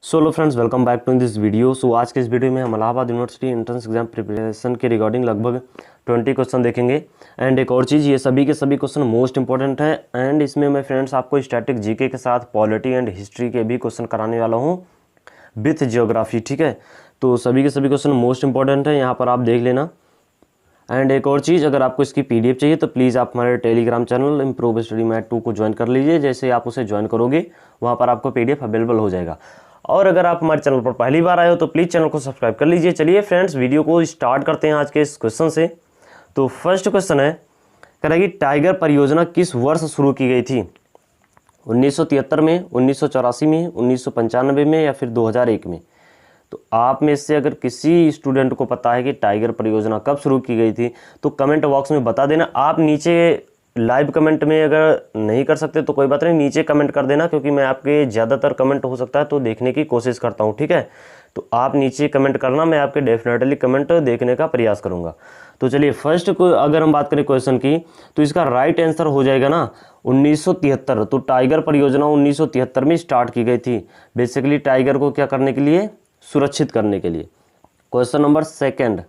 So hello friends, welcome back to this video. So आज के इस वीडियो में हम Allahabad university entrance exam preparation के रिगार्डिंग लगभग 20 क्वेश्चन देखेंगे। एंड एक और चीज़, ये सभी के सभी क्वेश्चन मोस्ट इंपॉर्टेंट है। एंड इसमें मैं फ्रेंड्स आपको स्टैटिक जीके के साथ पॉलिटी एंड हिस्ट्री के भी क्वेश्चन कराने वाला हूँ विथ जियोग्राफी। ठीक है, तो सभी के सभी क्वेश्चन मोस्ट इंपॉर्टेंट है, यहाँ पर आप देख लेना। एंड एक और चीज़, अगर आपको इसकी पीडीएफ चाहिए तो प्लीज़ आप हमारे Telegram channel improve study math 2 को ज्वाइन कर लीजिए। जैसे आप उसे ज्वाइन करोगे वहाँ पर आपको पीडीएफ अवेलेबल हो जाएगा। और अगर आप हमारे चैनल पर पहली बार आए हो तो प्लीज़ चैनल को सब्सक्राइब कर लीजिए। चलिए फ्रेंड्स, वीडियो को स्टार्ट करते हैं आज के इस क्वेश्चन से। तो फर्स्ट क्वेश्चन है, कह रहा है कि टाइगर परियोजना किस वर्ष शुरू की गई थी? 1973 में, 1984 में, 1995 में या फिर 2001 में? तो आप में से अगर किसी स्टूडेंट को पता है कि टाइगर परियोजना कब शुरू की गई थी तो कमेंट बॉक्स में बता देना। आप नीचे लाइव कमेंट में अगर नहीं कर सकते तो कोई बात नहीं, नीचे कमेंट कर देना, क्योंकि मैं आपके ज़्यादातर कमेंट हो सकता है तो देखने की कोशिश करता हूँ। ठीक है, तो आप नीचे कमेंट करना, मैं आपके डेफिनेटली कमेंट देखने का प्रयास करूँगा। तो चलिए फर्स्ट को अगर हम बात करें क्वेश्चन की, तो इसका राइट आंसर हो जाएगा ना 1973। तो टाइगर परियोजना 1973 में स्टार्ट की गई थी, बेसिकली टाइगर को क्या करने के लिए? सुरक्षित करने के लिए। क्वेश्चन नंबर सेकंड,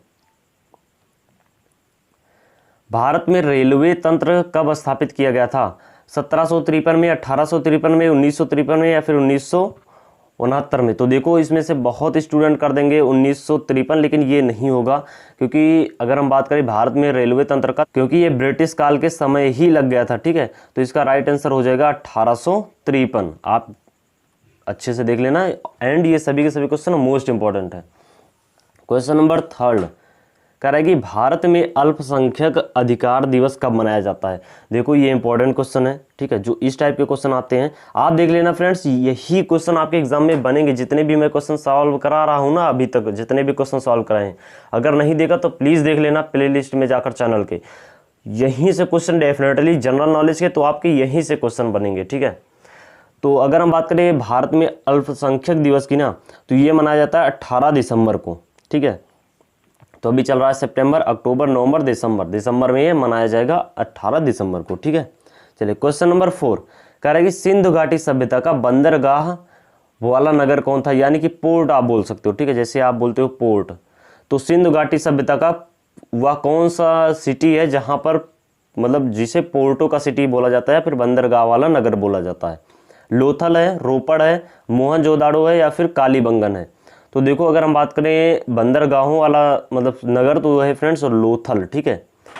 भारत में रेलवे तंत्र कब स्थापित किया गया था? 1753 में, 1853 में, 1953 में या फिर 1969 में? तो देखो इसमें से बहुत स्टूडेंट कर देंगे 1953, लेकिन ये नहीं होगा, क्योंकि अगर हम बात करें भारत में रेलवे तंत्र का, क्योंकि ये ब्रिटिश काल के समय ही लग गया था। ठीक है, तो इसका राइट आंसर हो जाएगा 1853। आप अच्छे से देख लेना। एंड ये सभी के सभी क्वेश्चन मोस्ट इंपॉर्टेंट है। क्वेश्चन नंबर थर्ड, कह रहा है कि भारत में अल्पसंख्यक अधिकार दिवस कब मनाया जाता है? देखो ये इंपॉर्टेंट क्वेश्चन है। ठीक है, जो इस टाइप के क्वेश्चन आते हैं आप देख लेना फ्रेंड्स, यही क्वेश्चन आपके एग्जाम में बनेंगे। जितने भी मैं क्वेश्चन सॉल्व करा रहा हूँ ना, अभी तक जितने भी क्वेश्चन सॉल्व कराए हैं, अगर नहीं देखा तो प्लीज़ देख लेना प्लेलिस्ट में जाकर चैनल के। यहीं से क्वेश्चन डेफिनेटली जनरल नॉलेज के, तो आपके यहीं से क्वेश्चन बनेंगे। ठीक है, तो अगर हम बात करें भारत में अल्पसंख्यक दिवस की ना, तो ये मनाया जाता है 18 दिसंबर को। ठीक है, तो अभी चल रहा है सितंबर, अक्टूबर, नवंबर, दिसंबर में ये मनाया जाएगा 18 दिसंबर को। ठीक है, चलिए क्वेश्चन नंबर 4, कह रहा है कि सिंधु घाटी सभ्यता का बंदरगाह वाला नगर कौन था? यानी कि पोर्ट आप बोल सकते हो। ठीक है, जैसे आप बोलते हो पोर्ट, तो सिंधु घाटी सभ्यता का वह कौन सा सिटी है जहाँ पर, मतलब जिसे पोर्टो का सिटी बोला जाता है, फिर बंदरगाह वाला नगर बोला जाता है? लोथल है, रोपड़ है, मोहनजोदाड़ो है या फिर कालीबंगन है? तो देखो अगर हम बात करें बंदरगाहों वाला मतलब नगर, तो है फ्रेंड्स लोथल। ठीक है,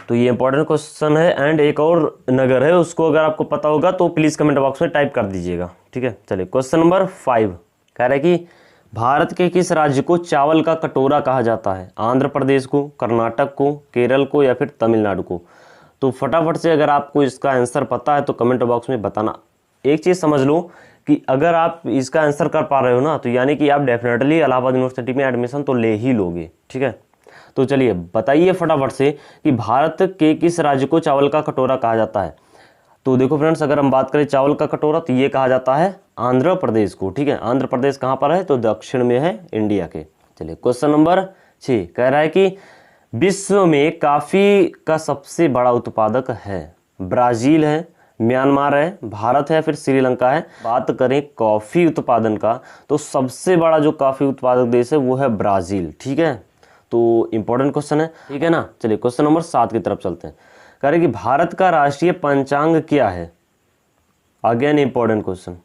तो ये इंपॉर्टेंट क्वेश्चन है। एंड एक और नगर है, उसको अगर आपको पता होगा तो प्लीज़ कमेंट बॉक्स में टाइप कर दीजिएगा। ठीक है, चलिए क्वेश्चन नंबर 5, कह रहा है कि भारत के किस राज्य को चावल का कटोरा कहा जाता है? आंध्र प्रदेश को, कर्नाटक को, केरल को या फिर तमिलनाडु को? तो फटाफट से अगर आपको इसका आंसर पता है तो कमेंट बॉक्स में बताना। एक चीज़ समझ लो कि अगर आप इसका आंसर कर पा रहे हो ना, तो यानी कि आप डेफिनेटली इलाहाबाद यूनिवर्सिटी में एडमिशन तो ले ही लोगे। ठीक है, तो चलिए बताइए फटाफट से कि भारत के किस राज्य को चावल का कटोरा कहा जाता है? तो देखो फ्रेंड्स, अगर हम बात करें चावल का कटोरा, तो ये कहा जाता है आंध्र प्रदेश को। ठीक है, आंध्र प्रदेश कहाँ पर है? तो दक्षिण में है इंडिया के। चलिए क्वेश्चन नंबर 6, कह रहा है कि विश्व में कॉफ़ी का सबसे बड़ा उत्पादक है? ब्राज़ील है, म्यांमार है, भारत है, फिर श्रीलंका है? बात करें कॉफ़ी उत्पादन का, तो सबसे बड़ा जो कॉफ़ी उत्पादक देश है वो है ब्राज़ील। ठीक है, तो इंपॉर्टेंट क्वेश्चन है। ठीक है ना, चलिए क्वेश्चन नंबर 7 की तरफ चलते हैं। कह रहे कि भारत का राष्ट्रीय पंचांग क्या है? Again important question.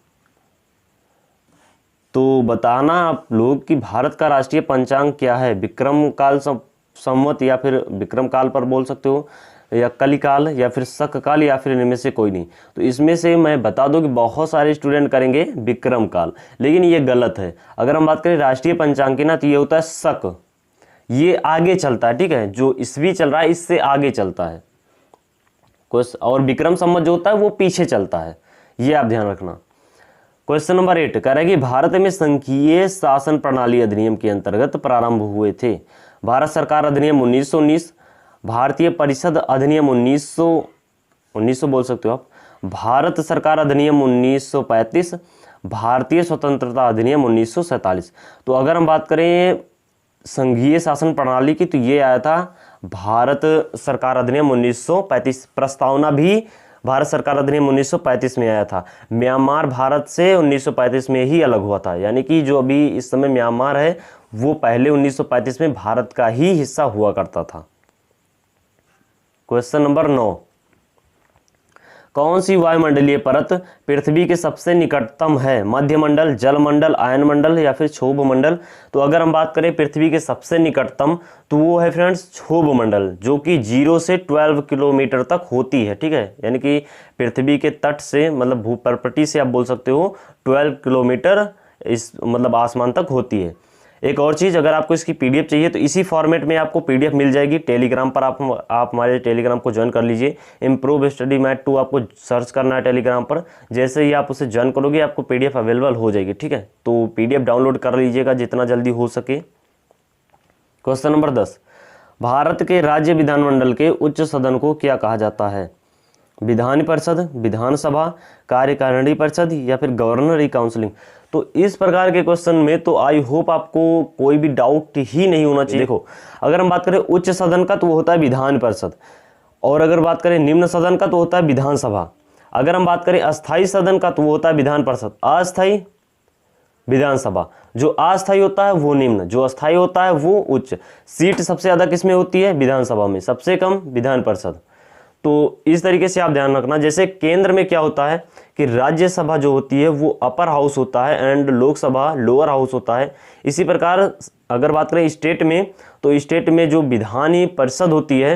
तो बताना आप लोग कि भारत का राष्ट्रीय पंचांग क्या है? विक्रम काल संवत या फिर विक्रम काल पर बोल सकते हो, या कलिकाल या फिर शक काल, या फिर इनमें से कोई नहीं। तो इसमें से मैं बता दूं कि बहुत सारे स्टूडेंट करेंगे विक्रम काल, लेकिन ये गलत है। अगर हम बात करें राष्ट्रीय पंचांग की ना, तो ये होता है शक, ये आगे चलता है। ठीक है, जो ईस्वी चल रहा है इससे आगे चलता है, और विक्रम संवत जो होता है वो पीछे चलता है, ये आप ध्यान रखना। क्वेश्चन नंबर 8, कह रहा है कि भारत में संघीय शासन प्रणाली अधिनियम के अंतर्गत प्रारंभ हुए थे? भारत सरकार अधिनियम 1919, भारतीय परिषद अधिनियम 1900 बोल सकते हो आप, भारत सरकार अधिनियम 1935, भारतीय स्वतंत्रता अधिनियम 1947। तो अगर हम बात करें संघीय शासन प्रणाली की, तो ये आया था भारत सरकार अधिनियम 1935। प्रस्तावना भी भारत सरकार अधिनियम 1935 में आया था। म्यांमार भारत से 1935 में ही अलग हुआ था, यानी कि जो अभी इस समय म्यांमार है वो पहले 1935 में भारत का ही हिस्सा हुआ करता था। क्वेश्चन नंबर 9, कौन सी वायुमंडलीय परत पृथ्वी के सबसे निकटतम है? मध्यमंडल, जलमंडल, आयनमंडल या फिर क्षोभ मंडल? तो अगर हम बात करें पृथ्वी के सबसे निकटतम तो वो है फ्रेंड्स क्षोभ मंडल, जो कि 0 से 12 किलोमीटर तक होती है। ठीक है, यानी कि पृथ्वी के तट से मतलब भूपर्पटी से आप बोल सकते हो 12 किलोमीटर इस मतलब आसमान तक होती है। एक और चीज़, अगर आपको इसकी पीडीएफ चाहिए तो इसी फॉर्मेट में आपको पीडीएफ मिल जाएगी टेलीग्राम पर। आप हमारे टेलीग्राम को ज्वाइन कर लीजिए। इम्प्रूव स्टडी मैथ 2 आपको सर्च करना है टेलीग्राम पर। जैसे ही आप उसे ज्वाइन करोगे आपको पीडीएफ अवेलेबल हो जाएगी। ठीक है, तो पीडीएफ डाउनलोड कर लीजिएगा जितना जल्दी हो सके। क्वेश्चन नंबर 10, भारत के राज्य विधानमंडल के उच्च सदन को क्या कहा जाता है? विधान परिषद, विधानसभा, कार्यकारिणी परिषद या फिर गवर्नर काउंसिलिंग? तो इस प्रकार के क्वेश्चन में तो आई होप आपको कोई भी डाउट ही नहीं होना चाहिए। देखो, अगर हम बात करें उच्च सदन का तो वो होता है विधान परिषद, और अगर बात करें निम्न सदन का तो होता है विधानसभा। अगर हम बात करें अस्थाई सदन का तो वो होता है विधान परिषद, अस्थाई विधानसभा। जो अस्थाई होता है वो निम्न, जो अस्थाई होता है वो उच्च। सीट सबसे ज़्यादा किसमें होती है? विधानसभा में, सबसे कम विधान परिषद। तो इस तरीके से आप ध्यान रखना। जैसे केंद्र में क्या होता है कि राज्यसभा जो होती है वो अपर हाउस होता है एंड लोकसभा लोअर हाउस होता है। इसी प्रकार अगर बात करें स्टेट में तो स्टेट में जो विधान परिषद होती है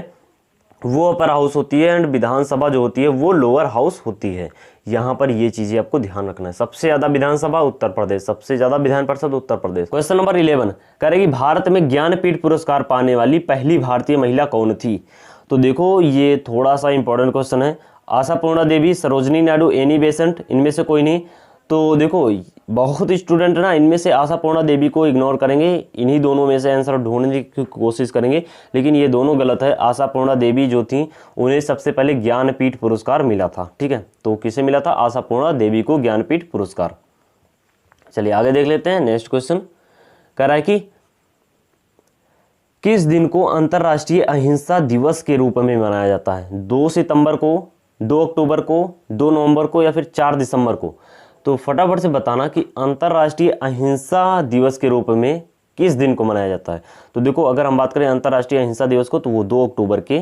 वो अपर हाउस होती है एंड विधानसभा जो होती है वो लोअर हाउस होती है। यहाँ पर ये चीजें आपको ध्यान रखना है। सबसे ज्यादा विधानसभा उत्तर प्रदेश, सबसे ज्यादा विधान परिषद उत्तर प्रदेश। क्वेश्चन नंबर 11 करेगी भारत में ज्ञानपीठ पुरस्कार पाने वाली पहली भारतीय महिला कौन थी? तो देखो ये थोड़ा सा इंपॉर्टेंट क्वेश्चन है। आशापूर्णा देवी, सरोजनी नायडू, एनी बेसेंट, इनमें से कोई नहीं। तो देखो बहुत स्टूडेंट ना इनमें से आशापूर्णा देवी को इग्नोर करेंगे, इन्हीं दोनों में से आंसर ढूंढने की कोशिश करेंगे, लेकिन ये दोनों गलत है। आशापूर्णा देवी जो थी उन्हें सबसे पहले ज्ञानपीठ पुरस्कार मिला था। ठीक है, तो किसे मिला था? आशापूर्णा देवी को ज्ञानपीठ पुरस्कार। चलिए आगे देख लेते हैं। नेक्स्ट क्वेश्चन कह रहा है कि किस दिन को अंतर्राष्ट्रीय अहिंसा दिवस के रूप में मनाया जाता है? 2 सितंबर को, 2 अक्टूबर को, 2 नवंबर को या फिर 4 दिसंबर को? तो फटाफट से बताना कि अंतर्राष्ट्रीय अहिंसा दिवस के रूप में किस दिन को मनाया जाता है। तो देखो अगर हम बात करें अंतर्राष्ट्रीय अहिंसा दिवस को तो वो 2 अक्टूबर के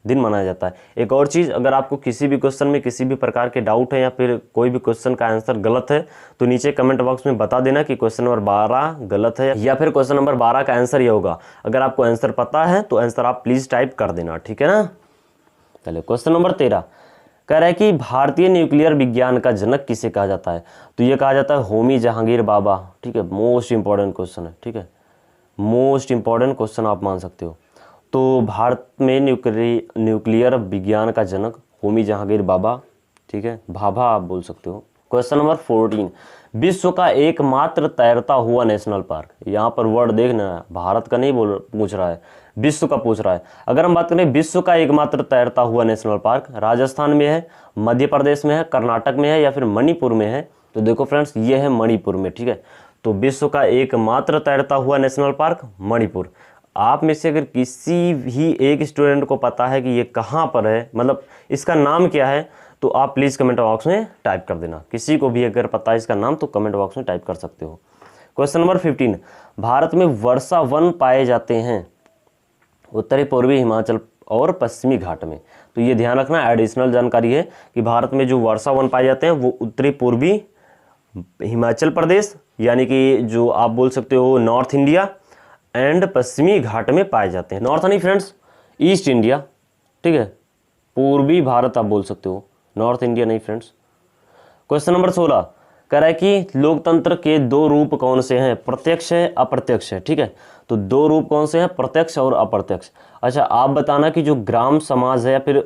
दिन मनाया जाता है। एक और चीज़, अगर आपको किसी भी क्वेश्चन में किसी भी प्रकार के डाउट है या फिर कोई भी क्वेश्चन का आंसर गलत है तो नीचे कमेंट बॉक्स में बता देना कि क्वेश्चन नंबर 12 गलत है या फिर क्वेश्चन नंबर 12 का आंसर ये होगा। अगर आपको आंसर पता है तो आंसर आप प्लीज़ टाइप कर देना, ठीक है ना। चलिए क्वेश्चन नंबर 13 कह रहा है कि भारतीय न्यूक्लियर विज्ञान का जनक किसे कहा जाता है? तो ये कहा जाता है होमी जहांगीर बाबा। ठीक है, मोस्ट इंपॉर्टेंट क्वेश्चन है। ठीक है, मोस्ट इंपॉर्टेंट क्वेश्चन आप मान सकते हो। तो भारत में न्यूक्लियर विज्ञान का जनक होमी जहांगीर बाबा, ठीक है, भाभा आप बोल सकते हो। क्वेश्चन नंबर 14 विश्व का एकमात्र तैरता हुआ नेशनल पार्क। यहाँ पर वर्ड देखना, भारत का नहीं पूछ रहा है, विश्व का पूछ रहा है। अगर हम बात करें विश्व का एकमात्र तैरता हुआ नेशनल पार्क राजस्थान में है, मध्य प्रदेश में है, कर्नाटक में है या फिर मणिपुर में है? तो देखो फ्रेंड्स ये है मणिपुर में। ठीक है, तो विश्व का एकमात्र तैरता हुआ नेशनल पार्क मणिपुर। आप में से अगर किसी भी एक स्टूडेंट को पता है कि ये कहाँ पर है, मतलब इसका नाम क्या है, तो आप प्लीज़ कमेंट बॉक्स में टाइप कर देना। किसी को भी अगर पता है इसका नाम तो कमेंट बॉक्स में टाइप कर सकते हो। क्वेश्चन नंबर 15 भारत में वर्षा वन पाए जाते हैं उत्तरी पूर्वी हिमाचल और पश्चिमी घाट में। तो ये ध्यान रखना, एडिशनल जानकारी है कि भारत में जो वर्षा वन पाए जाते हैं वो उत्तरी पूर्वी हिमाचल प्रदेश यानी कि जो आप बोल सकते हो नॉर्थ इंडिया एंड पश्चिमी घाट में पाए जाते हैं। नॉर्थ नहीं फ्रेंड्स, ईस्ट इंडिया। ठीक है, पूर्वी भारत आप बोल सकते हो, नॉर्थ इंडिया नहीं फ्रेंड्स। क्वेश्चन नंबर 16 कह रहा है कि लोकतंत्र के 2 रूप कौन से हैं? प्रत्यक्ष है, अप्रत्यक्ष है। ठीक है, तो 2 रूप कौन से हैं? प्रत्यक्ष और अप्रत्यक्ष। अच्छा आप बताना कि जो ग्राम समाज है या फिर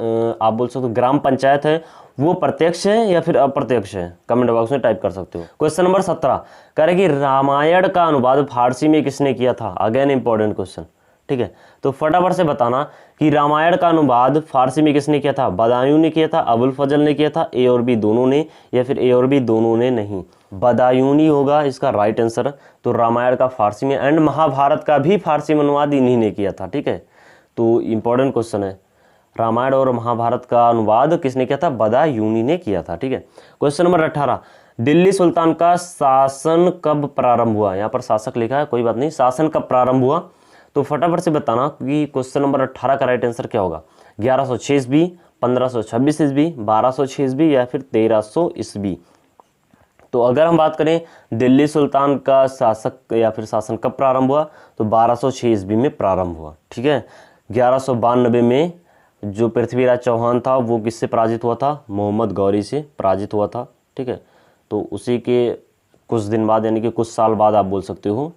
आप बोल सकते हो ग्राम पंचायत है वो प्रत्यक्ष है या फिर अप्रत्यक्ष है? कमेंट बॉक्स में टाइप कर सकते हो। क्वेश्चन नंबर 17 कह रहे कि रामायण का अनुवाद फारसी में किसने किया था? Again important question. ठीक है, तो फटाफट से बताना कि रामायण का अनुवाद फारसी में किसने किया था? बदायूं ने किया था, अबुल फजल ने किया था, ए और बी दोनों ने या फिर ए और बी दोनों ने नहीं? बदायूनी होगा इसका राइट आंसर। तो रामायण का फारसी में एंड महाभारत का भी फारसी में अनुवाद इन्हीं ने किया था। ठीक है, तो इंपॉर्टेंट क्वेश्चन है। रामायण और महाभारत का अनुवाद किसने किया था? बदायूनी ने किया था। ठीक है, क्वेश्चन नंबर 18, दिल्ली सुल्तान का शासन कब प्रारंभ हुआ? यहाँ पर शासक लिखा है, कोई बात नहीं, शासन कब प्रारंभ हुआ? तो फटाफट से बताना कि क्वेश्चन नंबर 18 का राइट आंसर क्या होगा। 1106 ईस्वी, 1526 ईस्वी, 1206 ईस्वी या फिर 1300 ईस्वी। तो अगर हम बात करें दिल्ली सुल्तान का शासक या फिर शासन कब प्रारंभ हुआ, तो 1206 ईस्वी में प्रारंभ हुआ। ठीक है, 1192 में जो पृथ्वीराज चौहान था वो किससे पराजित हुआ था? मोहम्मद गौरी से पराजित हुआ था। ठीक है, तो उसी के कुछ दिन बाद यानी कि कुछ साल बाद आप बोल सकते हो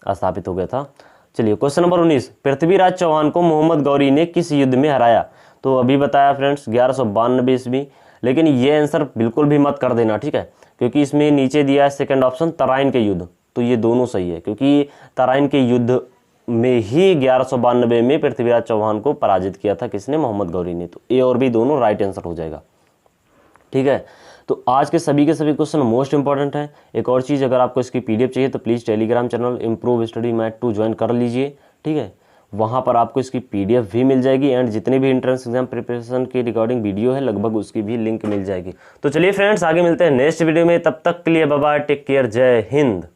स्थापित हो गया था। चलिए क्वेश्चन नंबर 19, पृथ्वीराज चौहान को मोहम्मद गौरी ने किस युद्ध में हराया? तो अभी बताया फ्रेंड्स 1192 ईस्वी, लेकिन ये आंसर बिल्कुल भी मत कर देना। ठीक है, क्योंकि इसमें नीचे दिया है सेकंड ऑप्शन तराइन के युद्ध, तो ये दोनों सही है, क्योंकि तराइन के युद्ध में ही 1192 में पृथ्वीराज चौहान को पराजित किया था किसने? मोहम्मद गौरी ने। तो ए और बी दोनों राइट आंसर हो जाएगा। ठीक है, तो आज के सभी क्वेश्चन मोस्ट इंपॉर्टेंट हैं। एक और चीज़, अगर आपको इसकी पीडीएफ चाहिए तो please Telegram channel improve study math 2 join कर लीजिए। ठीक है, वहाँ पर आपको इसकी पीडीएफ भी मिल जाएगी एंड जितने भी एंट्रेंस एग्जाम प्रिपरेशन की रिकॉर्डिंग वीडियो है लगभग उसकी भी लिंक मिल जाएगी। तो चलिए फ्रेंड्स, आगे मिलते हैं नेक्स्ट वीडियो में, तब तक के लिए बाय बाय, टेक केयर, जय हिंद।